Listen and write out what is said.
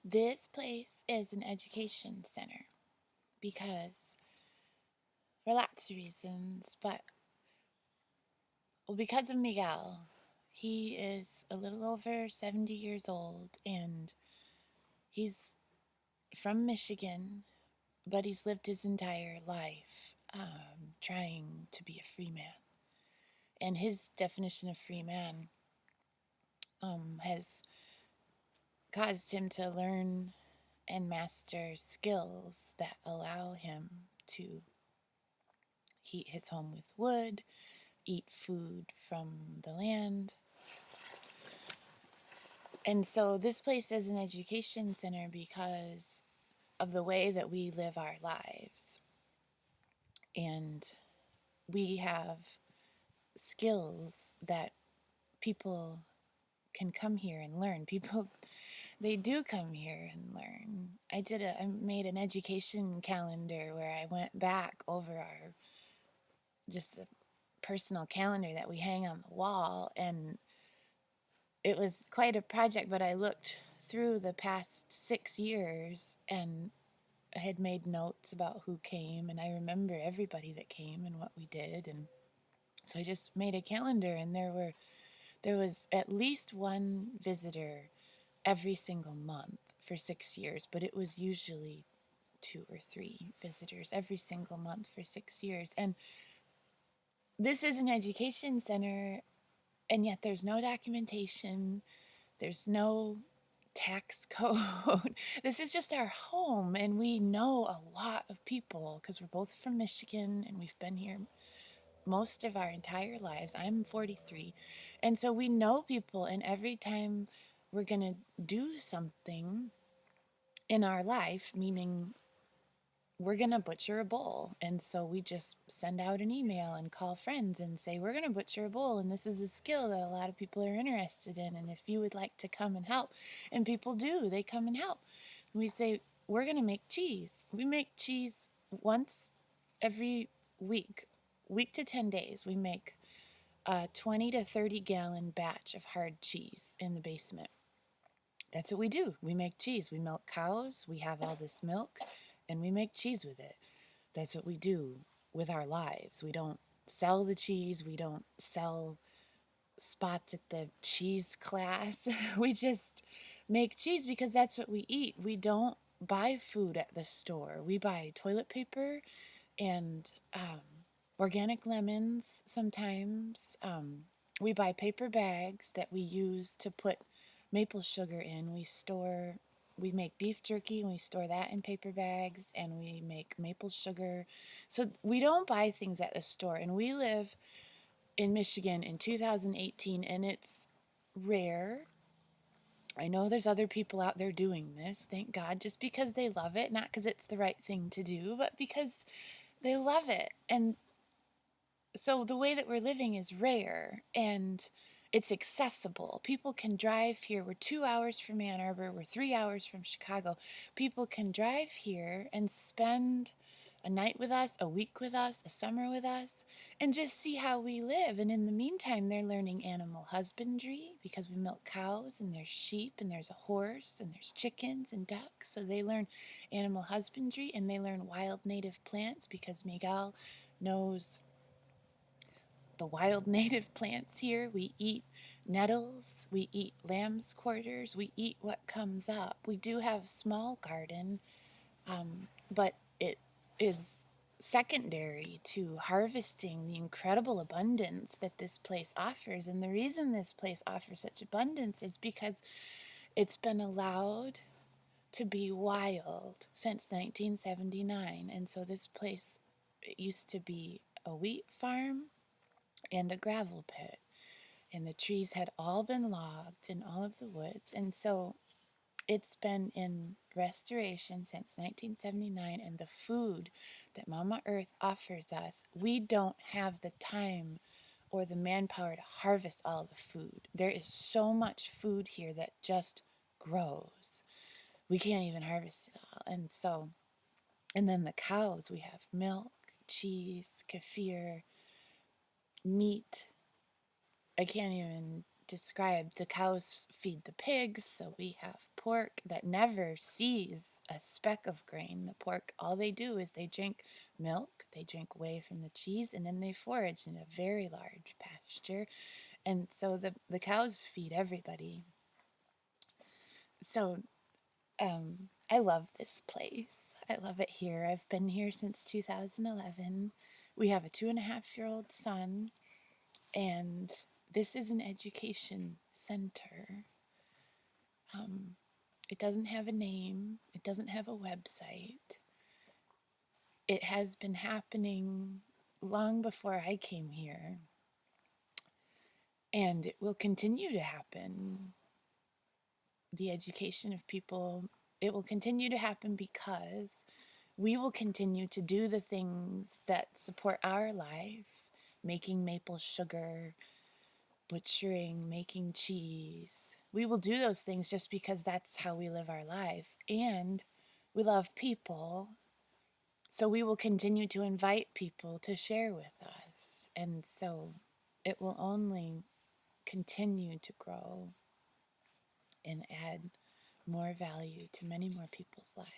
This place is an education center because, for lots of reasons, but because of Miguel. He is a little over 70 years old and he's from Michigan, but he's lived his entire life trying to be a free man. And his definition of free man has caused him to learn and master skills that allow him to heat his home with wood, eat food from the land. And so this place is an education center because of the way that we live our lives. And we have skills that people can come here and learn. People, they do come here and learn. I made an education calendar where I went back over our, just a personal calendar that we hang on the wall. And it was quite a project, but I looked through the past 6 years and I had made notes about who came, and I remember everybody that came and what we did. And so I just made a calendar, and there was at least one visitor every single month for 6 years, but it was usually 2 or 3 visitors every single month for 6 years. And this is an education center, and yet there's no documentation, there's no tax code. This is just our home, and we know a lot of people because we're both from Michigan and we've been here most of our entire lives. I'm 43. And so we know people, and every time we're going to do something in our life, meaning we're going to butcher a bull. And so we just send out an email and call friends and say, we're going to butcher a bull. And this is a skill that a lot of people are interested in. And if you would like to come and help, and people do, they come and help. And we say, we're going to make cheese. We make cheese once every week to 10 days. We make a 20 to 30 gallon batch of hard cheese in the basement. That's what we do. We make cheese. We milk cows. We have all this milk and we make cheese with it. That's what we do with our lives. We don't sell the cheese. We don't sell spots at the cheese class. We just make cheese because that's what we eat. We don't buy food at the store. We buy toilet paper and organic lemons sometimes. We buy paper bags that we use to put maple sugar in. We make beef jerky and we store that in paper bags, and we make maple sugar. So we don't buy things at the store, and we live in Michigan in 2018, and it's rare. I know there's other people out there doing this, thank God, just because they love it, not because it's the right thing to do, but because they love it. And so the way that we're living is rare and it's accessible. People can drive here. We're 2 hours from Ann Arbor. We're 3 hours from Chicago. People can drive here and spend a night with us, a week with us, a summer with us, and just see how we live. And in the meantime, they're learning animal husbandry because we milk cows and there's sheep and there's a horse and there's chickens and ducks. So they learn animal husbandry and they learn wild native plants because Miguel knows the wild native plants here. We eat nettles, we eat lamb's quarters, we eat what comes up. We do have a small garden, but it is secondary to harvesting the incredible abundance that this place offers. And the reason this place offers such abundance is because it's been allowed to be wild since 1979. And so this place, it used to be a wheat farm and a gravel pit, and the trees had all been logged in all of the woods. And so it's been in restoration since 1979, and the food that Mama Earth offers us, we don't have the time or the manpower to harvest all the food. There is so much food here that just grows. We can't even harvest it all. And then the cows, we have milk, cheese, kefir, meat. I can't even described, the cows feed the pigs, so we have pork that never sees a speck of grain. The pork, all they do is they drink milk, they drink whey from the cheese, and then they forage in a very large pasture. And so the cows feed everybody. So I love this place. I love it here. I've been here since 2011. We have a 2.5-year-old son, and this is an education center. It doesn't have a name, it doesn't have a website. It has been happening long before I came here, and it will continue to happen. The education of people, it will continue to happen because we will continue to do the things that support our life, making maple sugar, butchering, making cheese. We will do those things just because that's how we live our life. And we love people, so we will continue to invite people to share with us. And so it will only continue to grow and add more value to many more people's lives.